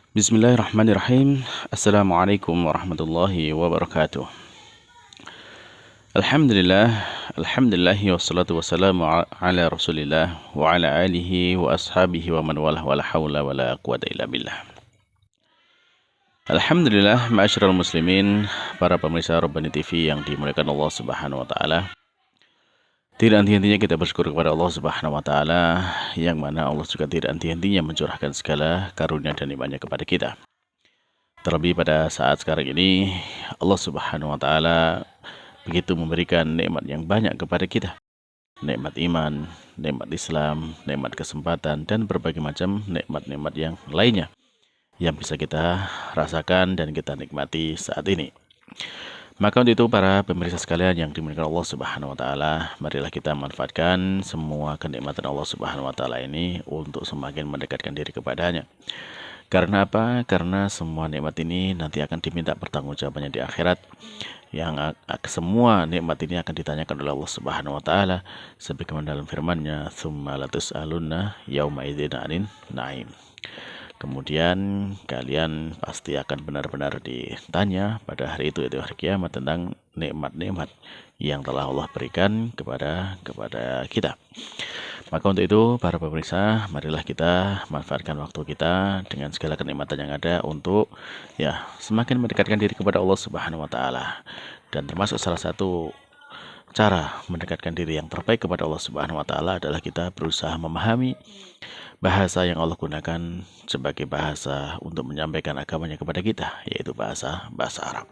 Bismillahirrahmanirrahim. Assalamualaikum warahmatullahi wabarakatuh. Alhamdulillah, alhamdulillahi wassalatu wassalamu ala rasulillah wa ala alihi wa ashabihi wa man walah wa la hawla wa la quwata illa billah. Alhamdulillah, ma'asyiral muslimin, para pemirsa Rabbani TV yang dimuliakan Allah Subhanahu wa taala. Tidak henti-hentinya kita bersyukur kepada Allah Subhanahu wa taala, yang mana Allah juga tidak henti-hentinya mencurahkan segala karunia dan nikmat-Nya kepada kita. Terlebih pada saat sekarang ini, Allah Subhanahu wa taala begitu memberikan nikmat yang banyak kepada kita. Nikmat iman, nikmat Islam, nikmat kesempatan, dan berbagai macam nikmat-nikmat yang lainnya yang bisa kita rasakan dan kita nikmati saat ini. Maka untuk itu para pemirsa sekalian yang dimuliakan Allah Subhanahu wa taala, marilah kita manfaatkan semua kenikmatan Allah Subhanahu wa taala ini untuk semakin mendekatkan diri kepadanya. Karena apa? Karena semua nikmat ini nanti akan diminta pertanggungjawabannya di akhirat. Yang semua nikmat ini akan ditanyakan oleh Allah Subhanahu wa taala sebagaimana dalam firman-Nya, "Tsumma latus'alunna yauma idzin 'anil na'im." Kemudian kalian pasti akan benar-benar ditanya pada hari itu, yaitu hari kiamat, tentang nikmat-nikmat yang telah Allah berikan kepada kita. Maka untuk itu para pemirsa, marilah kita manfaatkan waktu kita dengan segala kenikmatan yang ada untuk semakin mendekatkan diri kepada Allah Subhanahu wa taala. Dan termasuk salah satu cara mendekatkan diri yang terbaik kepada Allah Subhanahu wa taala adalah kita berusaha memahami bahasa yang Allah gunakan sebagai bahasa untuk menyampaikan agamanya kepada kita, yaitu bahasa Arab.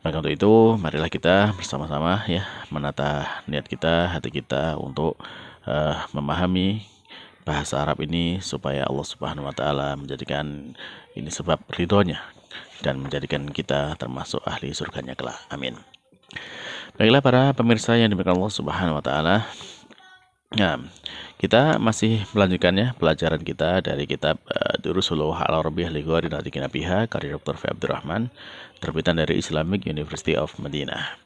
Maka untuk itu, marilah kita bersama-sama menata niat kita, hati kita untuk memahami bahasa Arab ini supaya Allah Subhanahu wa taala menjadikan ini sebab ridhonya dan menjadikan kita termasuk ahli surganya kelak. Amin. Baiklah para pemirsa yang dimuliakan Allah Subhanahu wa taala. Nah, kita masih melanjutkan pelajaran kita dari kitab Durusul Al-Arabiyyah li Ghairi Natiqin Biha karya Dr. F. Abdurrahman, terbitan dari Islamic University of Madinah.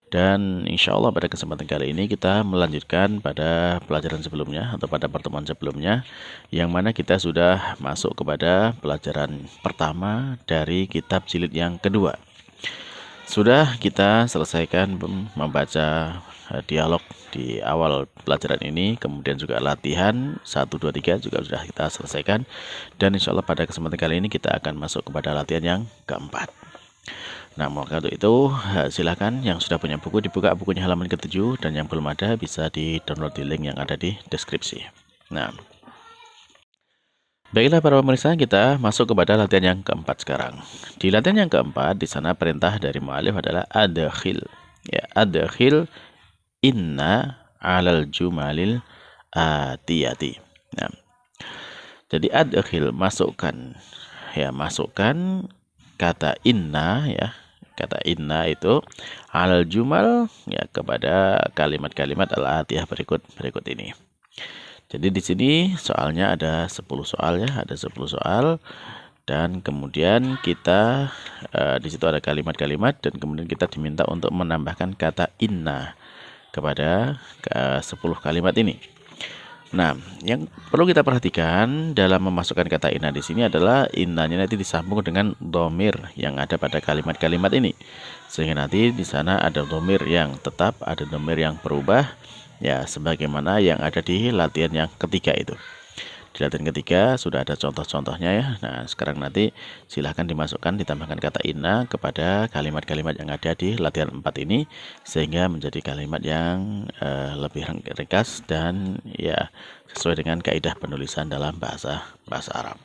Dan insya Allah pada kesempatan kali ini kita melanjutkan pada pelajaran sebelumnya atau pada pertemuan sebelumnya, yang mana kita sudah masuk kepada pelajaran pertama dari kitab jilid yang kedua. Sudah kita selesaikan membaca dialog di awal pelajaran ini, kemudian juga latihan 1, 2, 3 juga sudah kita selesaikan. Dan insya Allah pada kesempatan kali ini kita akan masuk kepada latihan yang keempat. Nah, maka untuk itu silakan yang sudah punya buku dibuka bukunya halaman ke-7, dan yang belum ada bisa di-download di link yang ada di deskripsi. Nah, baiklah para pemirsa, kita masuk kepada latihan yang keempat sekarang. Di latihan yang keempat, di sana perintah dari mu'alif adalah adkhil. Adkhil inna alal jumalil atiyati. Nah, jadi adkhil, masukkan kata inna kata inna itu alal jumal kepada kalimat-kalimat al-atiyah berikut ini. Jadi di sini soalnya ada 10 soal ada 10 soal, dan kemudian kita di situ ada kalimat-kalimat, dan kemudian kita diminta untuk menambahkan kata inna kepada 10 kalimat ini. Nah, yang perlu kita perhatikan dalam memasukkan kata inna di sini adalah innanya nanti disambung dengan dhamir yang ada pada kalimat-kalimat ini, sehingga nanti di sana ada dhamir yang tetap, ada dhamir yang berubah, sebagaimana yang ada di latihan yang ketiga itu. Di latihan ketiga sudah ada contoh-contohnya Nah, sekarang nanti silahkan dimasukkan, ditambahkan kata inna kepada kalimat-kalimat yang ada di latihan 4 ini, sehingga menjadi kalimat yang lebih ringkas dan sesuai dengan kaidah penulisan dalam bahasa Arab.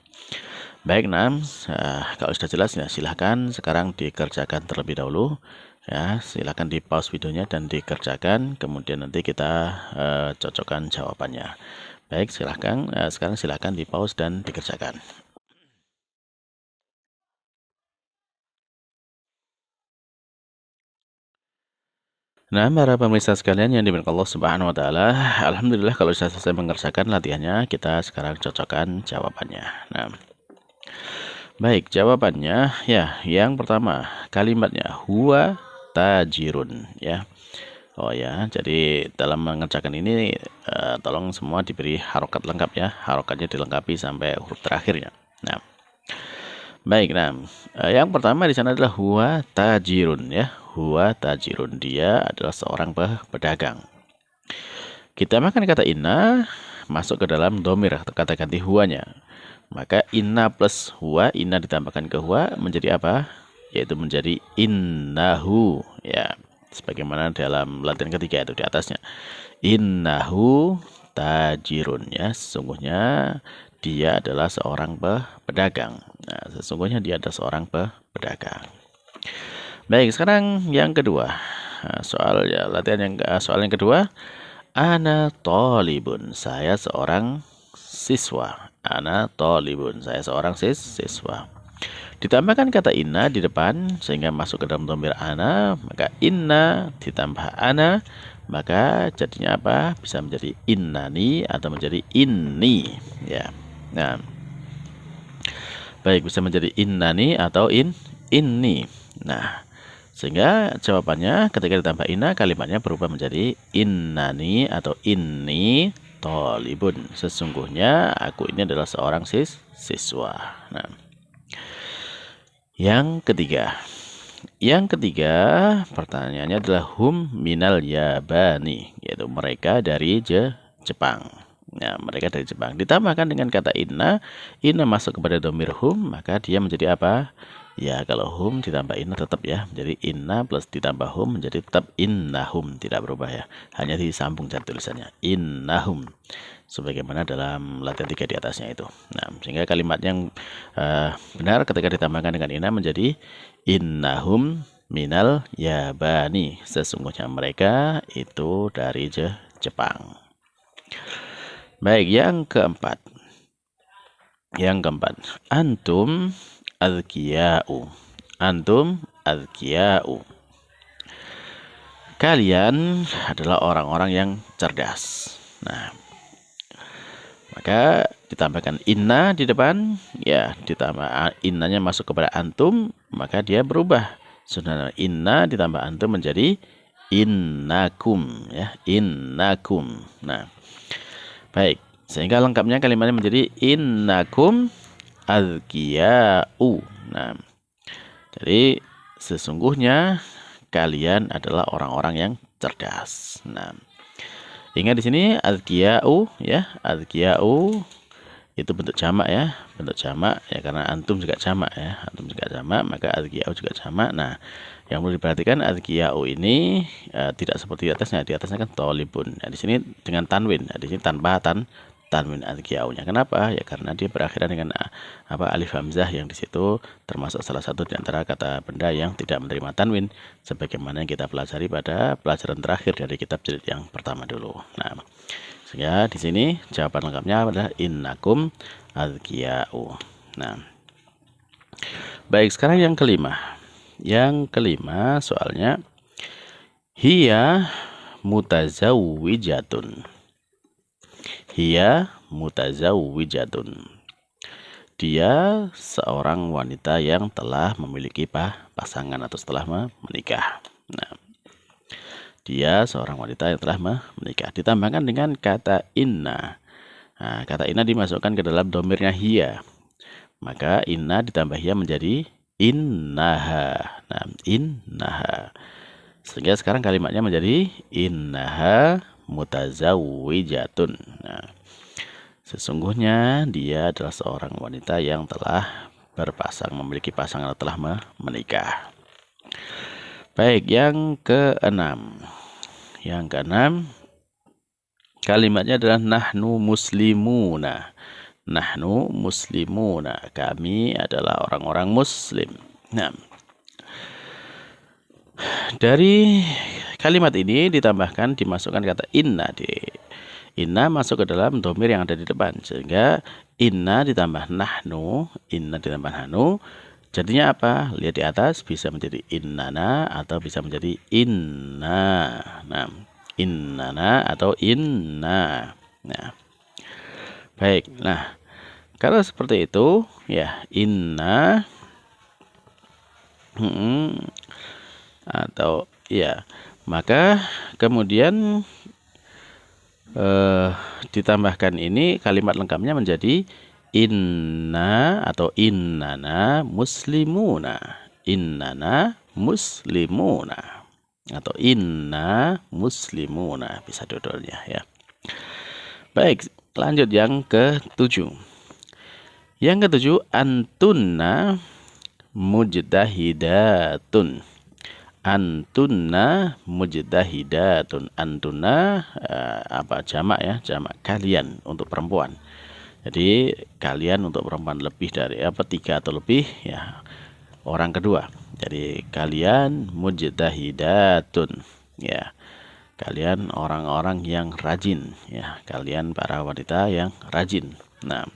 Baik, kalau sudah jelas silahkan sekarang dikerjakan terlebih dahulu. Silahkan di pause videonya dan dikerjakan, kemudian nanti kita cocokkan jawabannya. Baik, silahkan sekarang silahkan di pause dan dikerjakan. Nah, para pemirsa sekalian yang dimuliakan Allah Subhanahu wa taala, alhamdulillah kalau sudah selesai mengerjakan latihannya, kita sekarang cocokkan jawabannya. Nah, baik, jawabannya yang pertama kalimatnya huwa tajirun jadi dalam mengerjakan ini tolong semua diberi harokat lengkap Harokatnya dilengkapi sampai huruf terakhirnya. Nah, Baik, nah, yang pertama di sana adalah huwa tajirun ya. Huwa tajirun, dia adalah seorang pedagang. Kita makan kata inna masuk ke dalam domir atau kata ganti huwanya. Maka inna plus huwa, inna ditambahkan ke huwa menjadi apa? Yaitu menjadi innahu ya. Sebagaimana dalam latihan ketiga itu di atasnya. Innahu tajirun ya. Sesungguhnya dia adalah seorang pedagang. Nah, sesungguhnya dia adalah seorang pedagang. Baik, sekarang yang kedua. Nah, soal yang kedua. Ana tolibun, saya seorang siswa. Ana tolibun, saya seorang siswa. Ditambahkan kata inna di depan sehingga masuk ke dalam dhamir ana, maka inna ditambah ana, maka jadinya apa? Bisa menjadi innani atau menjadi inni ya. Nah, baik, bisa menjadi innani atau inni. Nah, sehingga jawabannya ketika ditambah inna, kalimatnya berubah menjadi innani atau inni tolibun. Sesungguhnya aku ini adalah seorang siswa. Nah, yang ketiga. Yang ketiga, pertanyaannya adalah hum minal yabani, yaitu mereka dari Jepang. Nah, mereka dari Jepang. Ditambahkan dengan kata inna masuk kepada domir hum, maka dia menjadi apa? Ya, kalau hum ditambah inna tetap ya. Jadi inna plus ditambah hum menjadi tetap innahum, tidak berubah ya. Hanya disambung cara tulisannya. Innahum. Sebagaimana dalam latihan 3 di atasnya itu. Nah, sehingga kalimat yang benar ketika ditambahkan dengan inna menjadi innahum minal yabani. Sesungguhnya mereka itu dari Jepang. Baik, yang keempat. Antum azkiya'u. Antum azkiya'u. Kalian adalah orang-orang yang cerdas. Nah, maka ditambahkan inna di depan, ya ditambah innanya masuk kepada antum, maka dia berubah. Saudara, inna ditambah antum menjadi innakum ya, innakum. Nah, baik, sehingga lengkapnya kalimatnya menjadi innakum azkiya'u. Nah, jadi sesungguhnya kalian adalah orang-orang yang cerdas. Nah, ingat di sini azkiya'u ya, azkiya'u itu bentuk jamak ya, karena antum juga jamak ya, maka azkiya'u juga jamak. Nah, yang perlu diperhatikan azkiya'u ini tidak seperti di atasnya. Di atasnya kan tolibun. Nah, di sini dengan tanwin. Nah, di sini tanpa tanwin azkiya'unya. Kenapa? Ya karena dia berakhiran dengan alif hamzah yang di situ termasuk salah satu di antara kata benda yang tidak menerima tanwin sebagaimana yang kita pelajari pada pelajaran terakhir dari kitab jilid yang pertama dulu. Nah, sehingga di sini jawaban lengkapnya adalah innakum azkiya'u. Nah, baik, sekarang yang kelima. Yang kelima soalnya hiya mutazawwijatun. Hiya mutazawwijatun. Dia seorang wanita yang telah memiliki pasangan atau setelah menikah. Nah, dia seorang wanita yang telah menikah. Ditambahkan dengan kata inna. Nah, kata inna dimasukkan ke dalam domirnya hiya. Maka inna ditambah hiya menjadi innaha. Nah, innaha. Sehingga sekarang kalimatnya menjadi innaha mutazawwijatun. Nah, sesungguhnya dia adalah seorang wanita yang telah memiliki pasangan atau telah menikah. Baik, yang keenam. Kalimatnya adalah nahnu muslimuna. Nahnu muslimuna. Kami adalah orang-orang muslim. Nah, dari kalimat ini dimasukkan kata inna. Inna masuk ke dalam domir yang ada di depan. Sehingga inna ditambah nahnu, jadinya apa? Lihat di atas, bisa menjadi innana atau bisa menjadi inna. Nah, innana atau inna. Nah, baik. Nah, kalau seperti itu, ya inna atau ya, maka kemudian ditambahkan ini kalimat lengkapnya menjadi inna atau innana muslimuna. Innana muslimuna atau inna muslimuna, bisa dua-duanya ya. Baik, lanjut yang ke-7. Yang ke-7, antunna mujtahidatun. Antunna mujtahidatun. Antunna apa jamak ya, jamak kalian untuk perempuan. Jadi kalian untuk perempuan lebih dari 3 atau lebih ya, orang kedua. Jadi kalian mujtahidatun ya. Kalian orang-orang yang rajin ya, kalian para wanita yang rajin. Nah,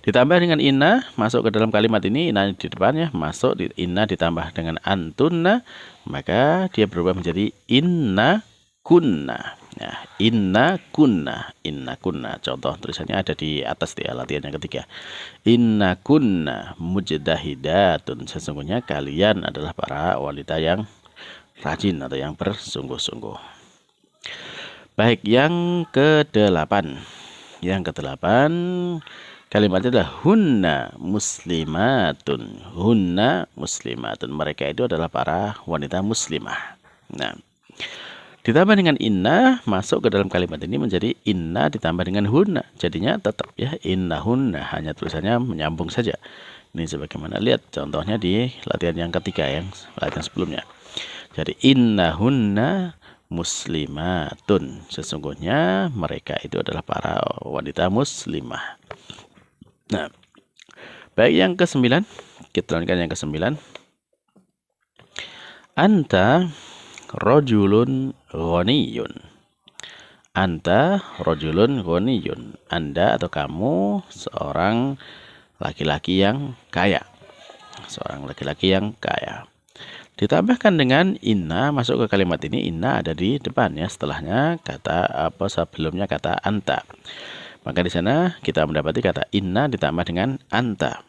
ditambah dengan inna masuk ke dalam kalimat ini, inna di depannya masuk, inna ditambah dengan antunna, maka dia berubah menjadi inna kunna. Ya, inna kunna, inna kunna. Contoh tulisannya ada di atas di latihan yang ketiga. Inna kunna mujtahidatun. Sesungguhnya kalian adalah para wanita yang rajin atau yang bersungguh-sungguh. Baik, yang ke-8. Yang ke-8 kalimatnya adalah hunna muslimatun. Hunna muslimatun. Mereka itu adalah para wanita muslimah. Nah, ditambah dengan inna masuk ke dalam kalimat ini menjadi inna ditambah dengan hunna. Jadinya tetap ya inna hunna, hanya tulisannya menyambung saja. Ini sebagaimana lihat contohnya di latihan yang ketiga, yang latihan sebelumnya. Jadi innahunna muslimatun. Sesungguhnya mereka itu adalah para wanita muslimah. Nah, baik, yang ke-9. Kita lanjutkan yang ke-9. Anta rajulun ghaniyun. Anta rajulun ghaniyun. Anda atau kamu seorang laki-laki yang kaya. Seorang laki-laki yang kaya. Ditambahkan dengan inna masuk ke kalimat ini, inna ada di depannya, setelahnya kata sebelumnya kata anta. Maka di sana kita mendapati kata inna ditambah dengan anta.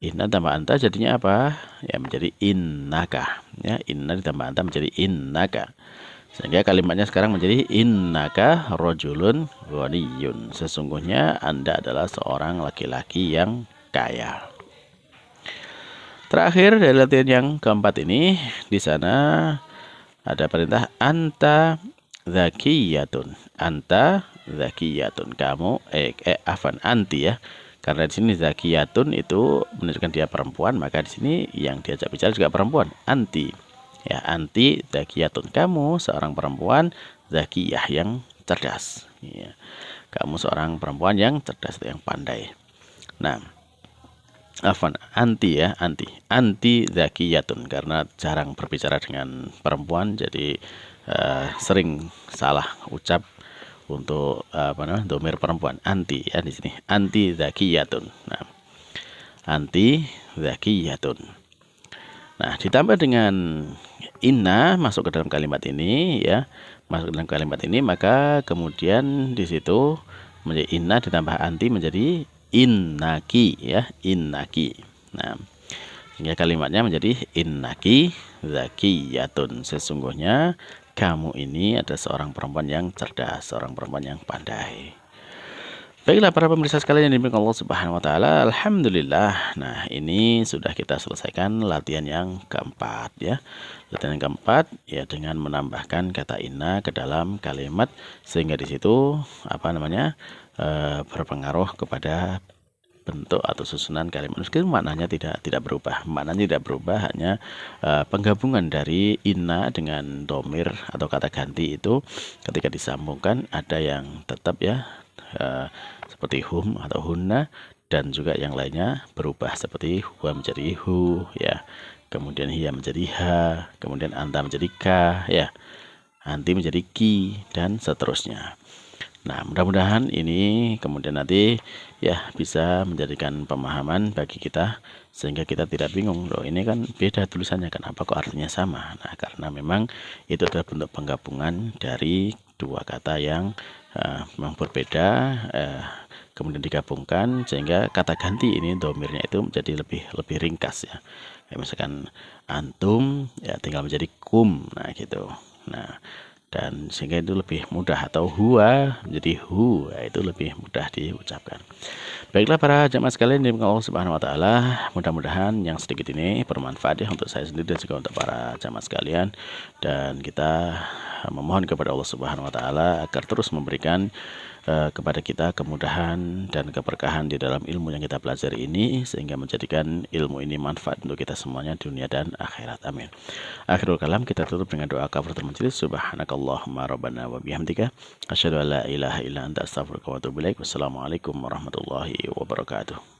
Inna tambah anta jadinya apa? Ya menjadi innaka. Ya, inna ditambah anta menjadi innaka. Sehingga kalimatnya sekarang menjadi innaka rajulun ghaniyun. Sesungguhnya Anda adalah seorang laki-laki yang kaya. Terakhir dari latihan yang keempat ini, di sana ada perintah anta zakiyatun. Anta zakiyatun. Kamu anti ya. Karena di sini zakiyatun itu menunjukkan dia perempuan, maka di sini yang diajak bicara juga perempuan. Anti. Ya, anti zakiyatun. Kamu seorang perempuan zakiyah yang cerdas. Ya. Kamu seorang perempuan yang cerdas, yang pandai. Nah, anti ya, anti zakiyatun, karena jarang berbicara dengan perempuan, jadi sering salah ucap untuk domir perempuan. Anti ya di sini, anti zakiyatun. Nah, anti zakiyatun. Nah, ditambah dengan inna masuk ke dalam kalimat ini ya, masuk ke dalam kalimat ini, maka kemudian di situ menjadi inna ditambah anti menjadi innaki ya, innaki. Nah, sehingga kalimatnya menjadi innaki zakiyatun. Sesungguhnya kamu ini adalah seorang perempuan yang cerdas, seorang perempuan yang pandai. Baiklah para pemirsa sekalian yang dimuliakan Allah Subhanahu wa taala, alhamdulillah. Nah, ini sudah kita selesaikan latihan yang keempat ya. Latihan yang keempat ya, dengan menambahkan kata inna ke dalam kalimat, sehingga di situ berpengaruh kepada bentuk atau susunan kalimat. Meskipun maknanya tidak berubah. Maknanya tidak berubah, hanya penggabungan dari inna dengan domir atau kata ganti itu ketika disambungkan ada yang tetap ya, seperti hum atau hunna, dan juga yang lainnya berubah seperti huwa menjadi hu ya, kemudian hiya menjadi ha, kemudian anta menjadi ka ya, anti menjadi ki, dan seterusnya. Nah, mudah-mudahan ini kemudian nanti ya bisa menjadikan pemahaman bagi kita, sehingga kita tidak bingung, loh ini kan beda tulisannya, kenapa kok artinya sama. Nah, karena memang itu adalah bentuk penggabungan dari dua kata yang memang berbeda, kemudian digabungkan sehingga kata ganti ini domirnya itu menjadi lebih ringkas ya. Kayak misalkan antum ya tinggal menjadi kum, nah gitu. Nah, dan sehingga itu lebih mudah, atau huwa menjadi hu, itu lebih mudah diucapkan. Baiklah para jamaah sekalian di Allah Subhanahu wa taala, mudah-mudahan yang sedikit ini bermanfaat ya untuk saya sendiri dan juga untuk para jamaah sekalian, dan kita memohon kepada Allah Subhanahu wa taala agar terus memberikan kepada kita kemudahan dan keberkahan di dalam ilmu yang kita pelajari ini, sehingga menjadikan ilmu ini manfaat untuk kita semuanya dunia dan akhirat. Amin. Akhirul kalam, kita tutup dengan doa kafaratul majelis. Subhanakallahumma rabbana wa bihamdika asyhadu an la ilaha illa anta astaghfiruka wa atubu ilaik. Wassalamualaikum warahmatullahi wabarakatuh.